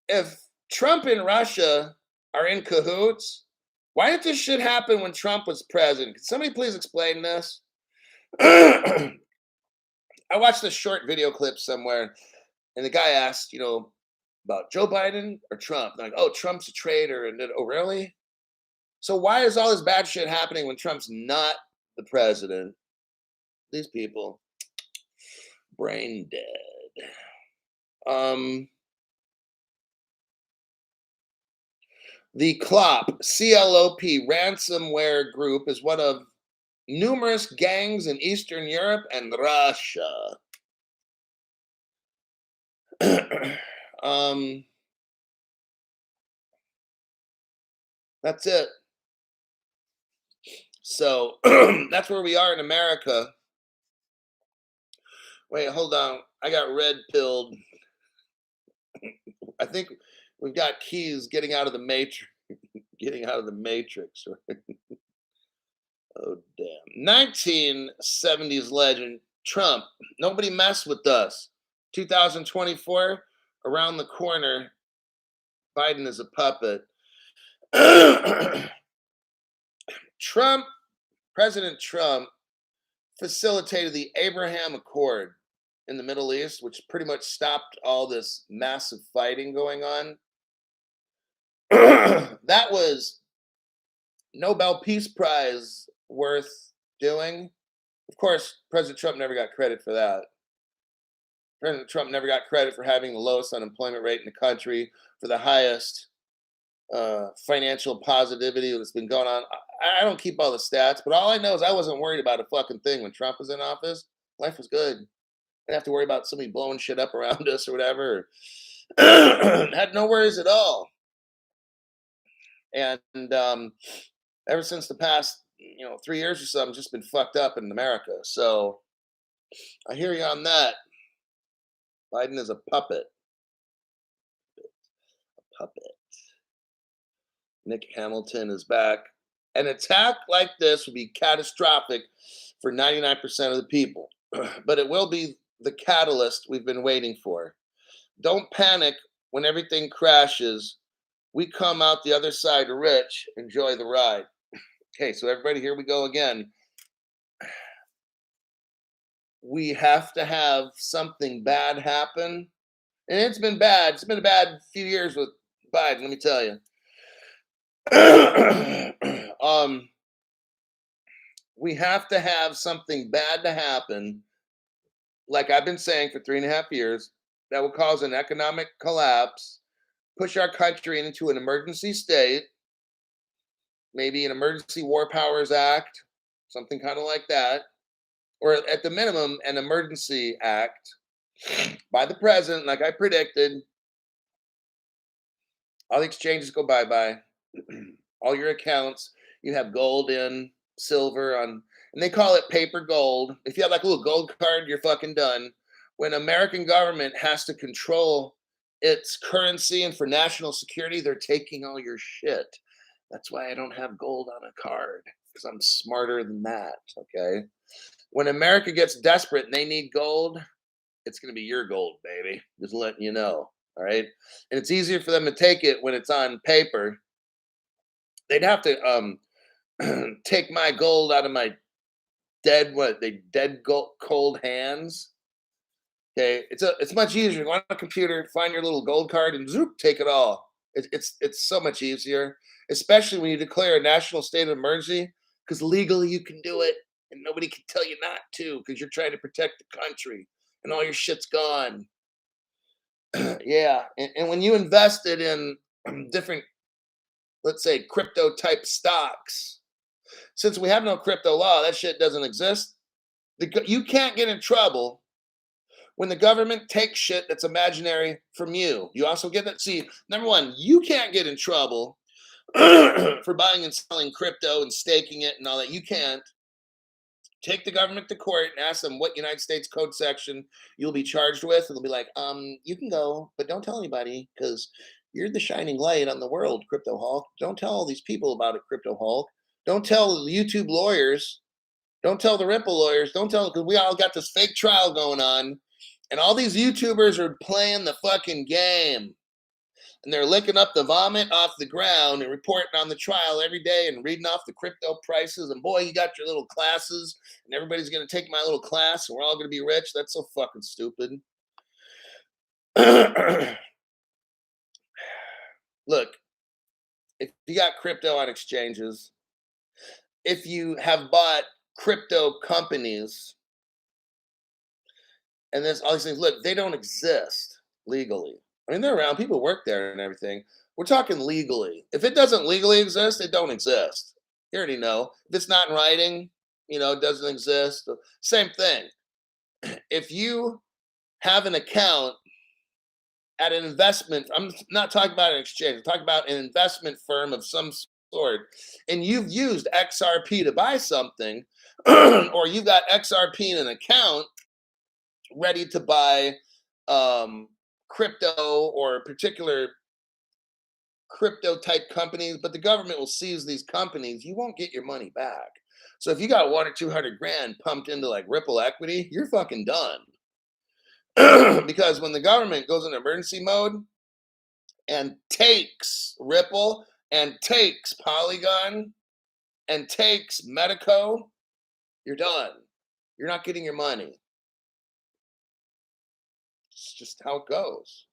if Trump and Russia are in cahoots, why did this shit happen when Trump was president? Can somebody please explain this? I watched a short video clip somewhere, and the guy asked, about Joe Biden or Trump. They're like, oh, Trump's a traitor. And then, oh, really? So why is all this bad shit happening when Trump's not the president? These people, brain dead. The CLOP, C-L-O-P, ransomware group is one of numerous gangs in Eastern Europe and Russia. That's it. So that's where we are in America. Wait, hold on. I got red pilled. I think we've got keys getting out of the matrix. Getting out of the matrix. Right? Oh damn. 1970s legend Trump. Nobody messed with us. 2024 around the corner. Biden is a puppet. Trump, President Trump, facilitated the Abraham Accord in the Middle East, which pretty much stopped all this massive fighting going on. That was Nobel Peace Prize worth doing. Of course, President Trump never got credit for that. President Trump never got credit for having the lowest unemployment rate in the country, for the highest financial positivity that's been going on. I don't keep all the stats, but all I know is I wasn't worried about a fucking thing when Trump was in office. Life was good. I didn't have to worry about somebody blowing shit up around us or whatever. Had no worries at all. And ever since the past, 3 years or something, just been fucked up in America. So I hear you on that. Biden is a puppet. A puppet. Nick Hamilton is back. An attack like this would be catastrophic for 99% of the people, but it will be the catalyst we've been waiting for. Don't panic when everything crashes. We come out the other side rich. Enjoy the ride. Okay, so everybody, here we go again. We have to have something bad happen. And it's been bad. It's been a bad few years with Biden, let me tell you. We have to have something bad to happen, like I've been saying for 3.5 years, that will cause an economic collapse, push our country into an emergency state, maybe an Emergency War Powers Act, something kind of like that, or at the minimum, an emergency act by the president, like I predicted. All the exchanges go bye-bye. All your accounts, you have gold in, silver on, and they call it paper gold. If you have like a little gold card, you're fucking done. When American government has to control its currency and for national security, they're taking all your shit. That's why I don't have gold on a card, because I'm smarter than that, okay? When America gets desperate and they need gold, it's going to be your gold, baby. Just letting you know, all right? And it's easier for them to take it when it's on paper. They'd have to take my gold out of my dead cold hands. Okay, it's much easier. Go on a computer, find your little gold card, and zoop, take it all. It's so much easier, especially when you declare a national state of emergency, because legally you can do it, and nobody can tell you not to, because you're trying to protect the country, and all your shit's gone. Yeah, and when you invested in different, let's say, crypto type stocks, since we have no crypto law, that shit doesn't exist. You can't get in trouble when the government takes shit that's imaginary from you. You also get that. See, number one, you can't get in trouble for buying and selling crypto and staking it and all that. You can't. Take the government to court and ask them what United States Code section you'll be charged with, and they'll be like, you can go, but don't tell anybody because you're the shining light on the world, Crypto Hulk. Don't tell all these people about it, Crypto Hulk. Don't tell the YouTube lawyers. Don't tell the Ripple lawyers. Don't tell, because we all got this fake trial going on, and all these YouTubers are playing the fucking game. And they're licking up the vomit off the ground and reporting on the trial every day and reading off the crypto prices. And boy, you got your little classes, and everybody's going to take my little class, and we're all going to be rich. That's so fucking stupid. Look, if you got crypto on exchanges, if you have bought crypto companies, and there's all these things, look, they don't exist legally. I mean, they're around, people work there and everything. We're talking legally. If it doesn't legally exist, it don't exist. You already know. If it's not in writing, it doesn't exist. Same thing. If you have an account at an investment, I'm not talking about an exchange, I'm talking about an investment firm of some sort, and you've used XRP to buy something, or you've got XRP in an account ready to buy crypto or particular crypto type companies, but the government will seize these companies, you won't get your money back. So if you got 1 or 200 grand pumped into like Ripple equity, you're fucking done. Because when the government goes into emergency mode and takes Ripple and takes Polygon and takes Medico, you're done. You're not getting your money. It's just how it goes.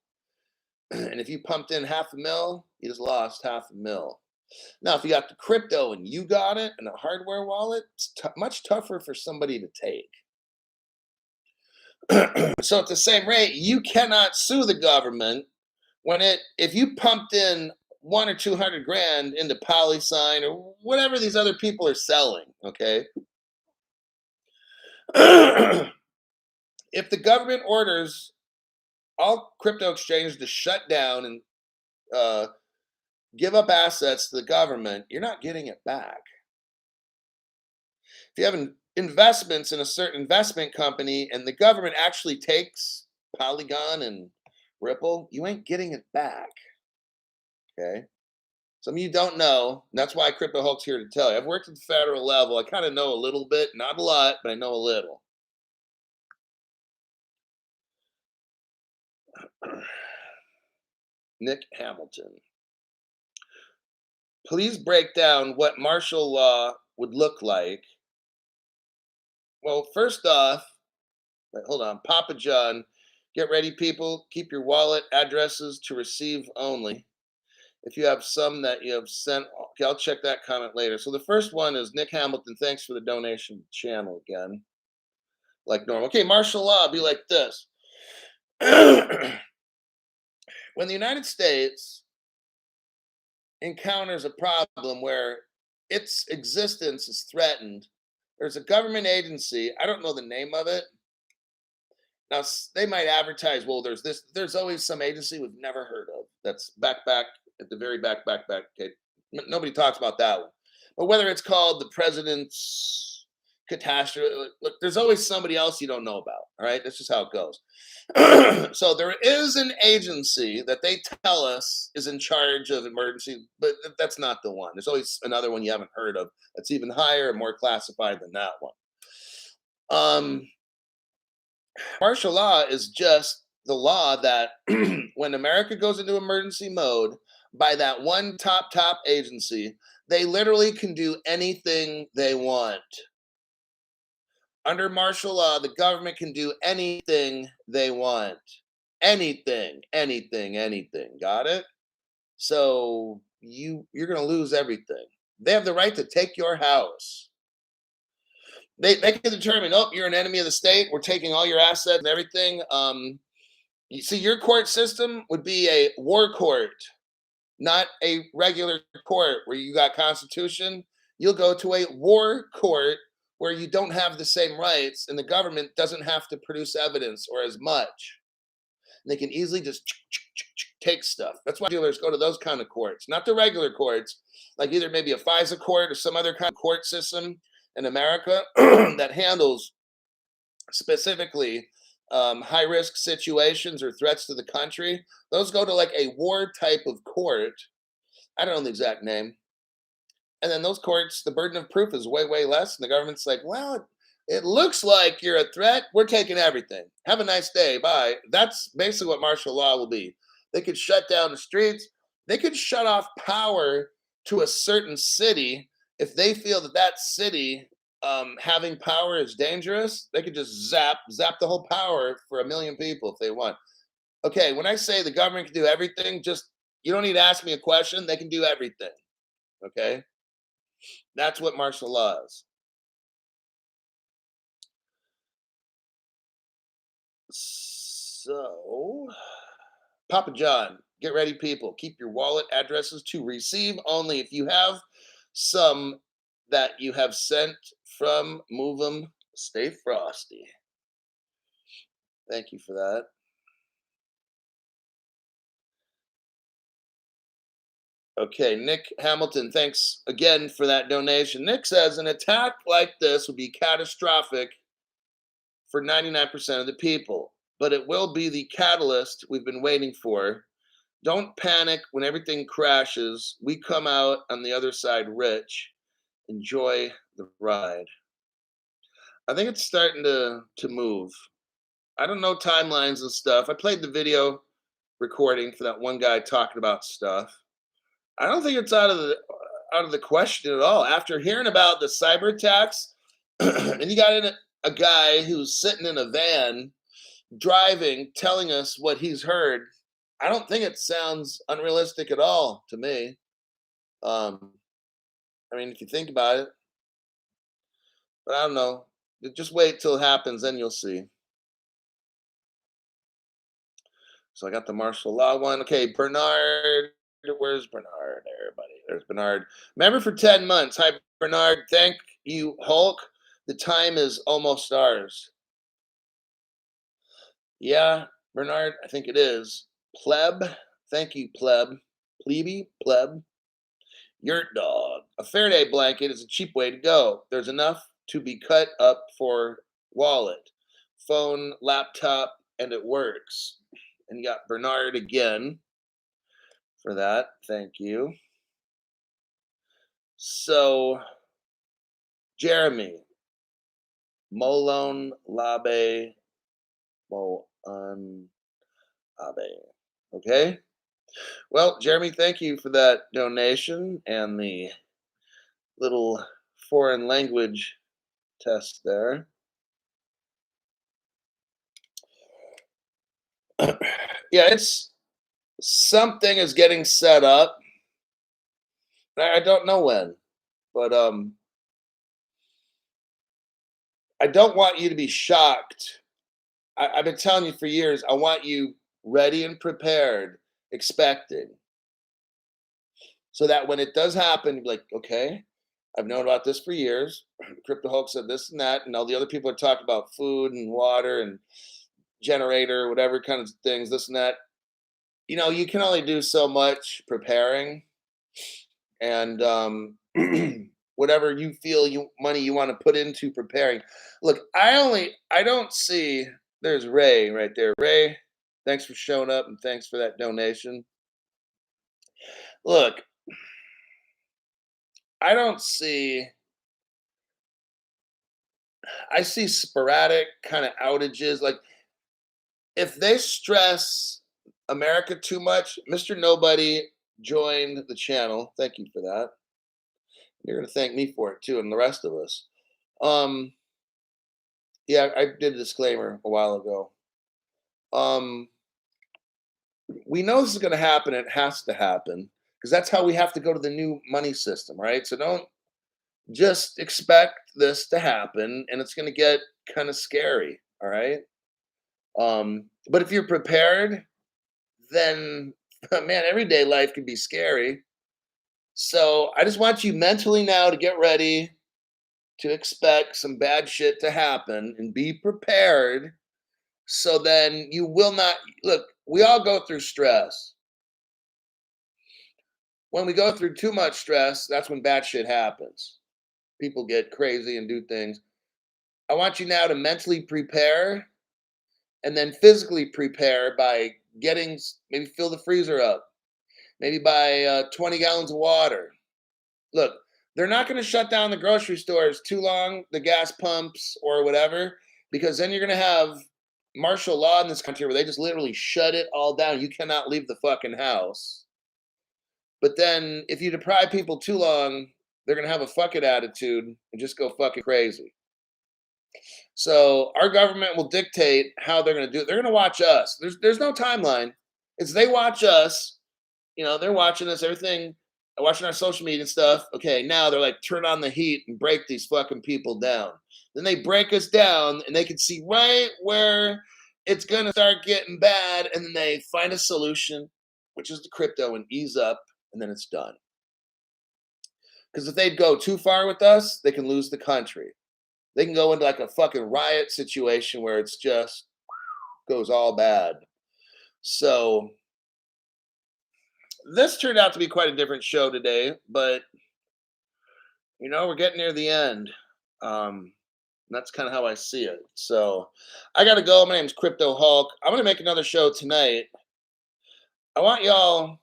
And if you pumped in $500,000, you just lost $500,000. Now, if you got the crypto and you got it and a hardware wallet, it's much tougher for somebody to take. So at the same rate, you cannot sue the government if you pumped in 1 or 200 grand into PolySign or whatever these other people are selling, okay? If the government orders all crypto exchanges to shut down and give up assets to the government, you're not getting it back. If you have investments in a certain investment company and the government actually takes Polygon and Ripple, you ain't getting it back. Okay? Some of you don't know, and that's why Crypto Hulk's here to tell you. I've worked at the federal level. I kind of know a little bit, not a lot, but I know a little. Nick Hamilton. Please break down what martial law would look like. Well, first off, hold on, Papa John, get ready, people. Keep your wallet addresses to receive only. If you have some that you have sent, okay, I'll check that comment later. So the first one is Nick Hamilton. Thanks for the donation channel again. Like normal. Okay, martial law be like this. When the United States encounters a problem where its existence is threatened, there's a government agency, I don't know the name of it. Now, they might advertise, well, there's always some agency we've never heard of. That's back at the very back. Okay. Nobody talks about that one. But whether it's called the president's catastrophe, look, there's always somebody else you don't know about. All right. That's just how it goes. So there is an agency that they tell us is in charge of emergency, but that's not the one. There's always another one you haven't heard of that's even higher and more classified than that one. Martial law is just the law that when America goes into emergency mode by that one top agency, they literally can do anything they want. Under martial law, the government can do anything they want. Anything. Got it? So you're going to lose everything. They have the right to take your house. They can determine, oh, you're an enemy of the state. We're taking all your assets and everything. You see, your court system would be a war court, not a regular court where you got constitution. You'll go to a war court where you don't have the same rights and the government doesn't have to produce evidence or as much. And they can easily just take stuff. That's why dealers go to those kind of courts, not the regular courts, like either maybe a FISA court or some other kind of court system. in America that handles specifically high risk situations or threats to the country. Those go to like a war type of court. I don't know the exact name. And then those courts, the burden of proof is way, way less. And the government's like, well, it looks like you're a threat. We're taking everything. Have a nice day. Bye. That's basically what martial law will be. They could shut down the streets. They could shut off power to a certain city if they feel that that city having power is dangerous. They could just zap the whole power for a million people if they want. Okay, when I say the government can do everything, just you don't need to ask me a question. They can do everything. Okay, that's what martial law is. So, Papa John, get ready, people. Keep your wallet addresses to receive only. If you have some that you have sent from, move them. Stay frosty. Thank you for that. Okay, Nick Hamilton, thanks again for that donation. Nick says an attack like this would be catastrophic for 99% of the people, but it will be the catalyst we've been waiting for. Don't panic when everything crashes. We come out on the other side rich. Enjoy the ride. I think it's starting to move. I don't know timelines and stuff. I played the video recording for that one guy talking about stuff. I don't think it's out of the question at all. After hearing about the cyber attacks, and you got a guy who's sitting in a van driving, telling us what he's heard. I don't think it sounds unrealistic at all to me. Um, I mean, if you think about it, but I don't know. Just wait till it happens, then you'll see. So I got the martial law one. Okay, Bernard. Where's Bernard? Everybody. There's Bernard. Member for 10 months. Hi, Bernard. Thank you, Hulk. The time is almost ours. Yeah, Bernard, I think it is. Pleb. Thank you, pleb. Plebe, pleb. Yurt dog. A Faraday blanket is a cheap way to go. There's enough to be cut up for wallet, phone, laptop, and it works. And you got Bernard again for that. Thank you. So, Jeremy, Molon Labe, Mo Abe. Okay. Well, Jeremy, thank you for that donation and the little foreign language test there. Yeah, it's something is getting set up. I don't know when, but I don't want you to be shocked. I've been telling you for years. I want you ready and prepared, expecting, so that when it does happen, you're like, okay, I've known about this for years. Crypto Hulk said this and that, and all the other people are talking about food and water and generator, whatever kind of things, this and that. You know, you can only do so much preparing, and whatever you feel you money you want to put into preparing. Look, I don't see. There's Ray right there. Ray, thanks for showing up and thanks for that donation. Look, I don't see. I see sporadic kind of outages. Like if they stress America too much, Mr. Nobody joined the channel. Thank you for that. You're gonna thank me for it too, and the rest of us. Um, yeah, I did a disclaimer a while ago. Um, we know this is gonna happen. It has to happen because that's how we have to go to the new money system, right? So don't just expect this to happen, and it's gonna get kind of scary. All right. But if you're prepared, then man, everyday life can be scary. So I just want you mentally now to get ready to expect some bad shit to happen and be prepared so then you will not look. We all go through stress. When we go through too much stress, that's when bad shit happens. People get crazy and do things. I want you now to mentally prepare and then physically prepare by maybe fill the freezer up, maybe buy 20 gallons of water. Look, they're not going to shut down the grocery stores too long, the gas pumps or whatever, because then you're going to have martial law in this country where they just literally shut it all down. You cannot leave the fucking house. But then if you deprive people too long, they're going to have a fuck it attitude and just go fucking crazy. So our government will dictate how they're going to do it. They're going to watch us. There's no timeline. It's they watch us. They're watching us. Everything, watching our social media and stuff. Okay, now they're like, turn on the heat and break these fucking people down. Then they break us down, and they can see right where it's going to start getting bad, and then they find a solution, which is the crypto, and ease up, and then it's done. Because if they'd go too far with us, they can lose the country. They can go into like a fucking riot situation where it's just goes all bad. So this turned out to be quite a different show today, but we're getting near the end. That's kind of how I see it. So I gotta go. My name's Crypto Hulk. I'm gonna make another show tonight. I want y'all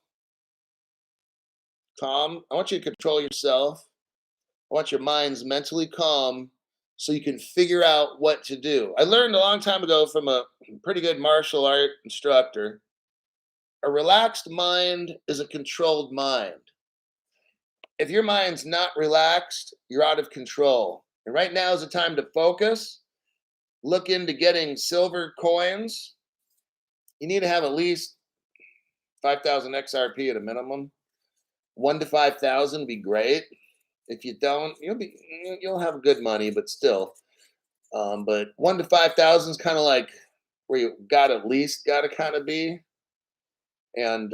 calm. I want you to control yourself. I want your minds mentally calm so you can figure out what to do. I learned a long time ago from a pretty good martial art instructor. A relaxed mind is a controlled mind. If your mind's not relaxed, you're out of control. And right now is the time to focus. Look into getting silver coins. You need to have at least 5,000 XRP at a minimum. 1 to 5,000 be great. If you don't, you'll have good money, but still. But 1 to 5,000 is kind of like where you at least got to kind of be. And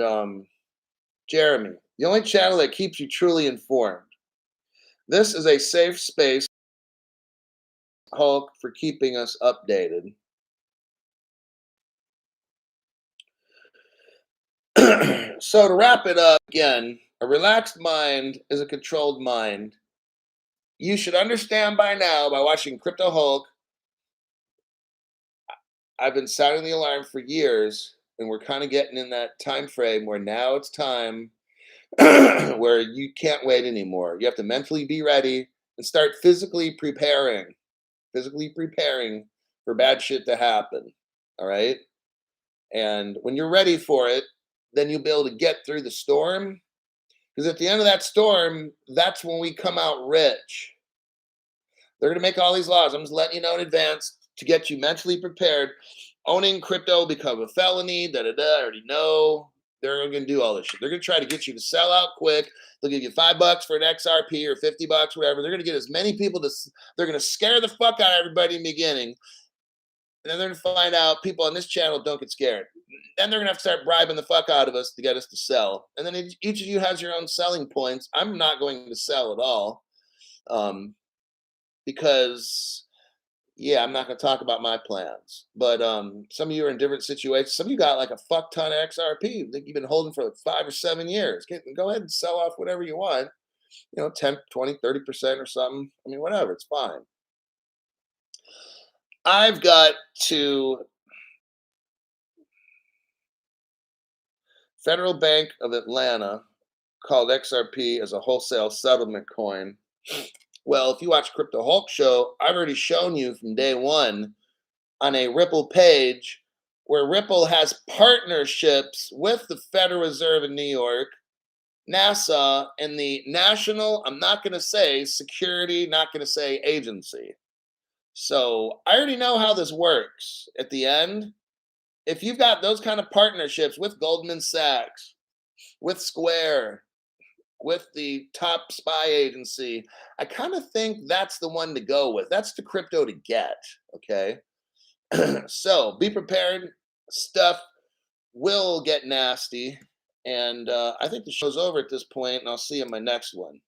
Jeremy, the only channel that keeps you truly informed. This is a safe space, Hulk, for keeping us updated. So to wrap it up again, a relaxed mind is a controlled mind. You should understand by now, by watching Crypto Hulk, I've been sounding the alarm for years, and we're kind of getting in that time frame where now it's time where you can't wait anymore. You have to mentally be ready and start physically preparing for bad shit to happen. All right. And when you're ready for it, then you'll be able to get through the storm. Because at the end of that storm, that's when we come out rich. They're going to make all these laws. I'm just letting you know in advance to get you mentally prepared. Owning crypto will become a felony. I already know. They're going to do all this shit. They're going to try to get you to sell out quick. They'll give you $5 for an XRP or $50, whatever. They're going to get as many people they're going to scare the fuck out of everybody in the beginning. And then they're going to find out people on this channel don't get scared. Then they're going to have to start bribing the fuck out of us to get us to sell. And then each of you has your own selling points. I'm not going to sell at all. Because I'm not going to talk about my plans. But some of you are in different situations. Some of you got like a fuck ton of XRP that you've been holding for like 5 or 7 years. Go ahead and sell off whatever you want. 10, 20, 30% or something. I mean, whatever. It's fine. I've got to Federal Bank of Atlanta called XRP as a wholesale settlement coin. Well, if you watch Crypto Hulk show, I've already shown you from day one on a Ripple page where Ripple has partnerships with the Federal Reserve in New York, NASA, and the National, I'm not going to say security, not going to say agency. So I already know how this works at the end. If you've got those kind of partnerships with Goldman Sachs, with Square, with the top spy agency, I kind of think that's the one to go with. That's the crypto to get, okay? So be prepared. Stuff will get nasty. And I think the show's over at this point, and I'll see you in my next one.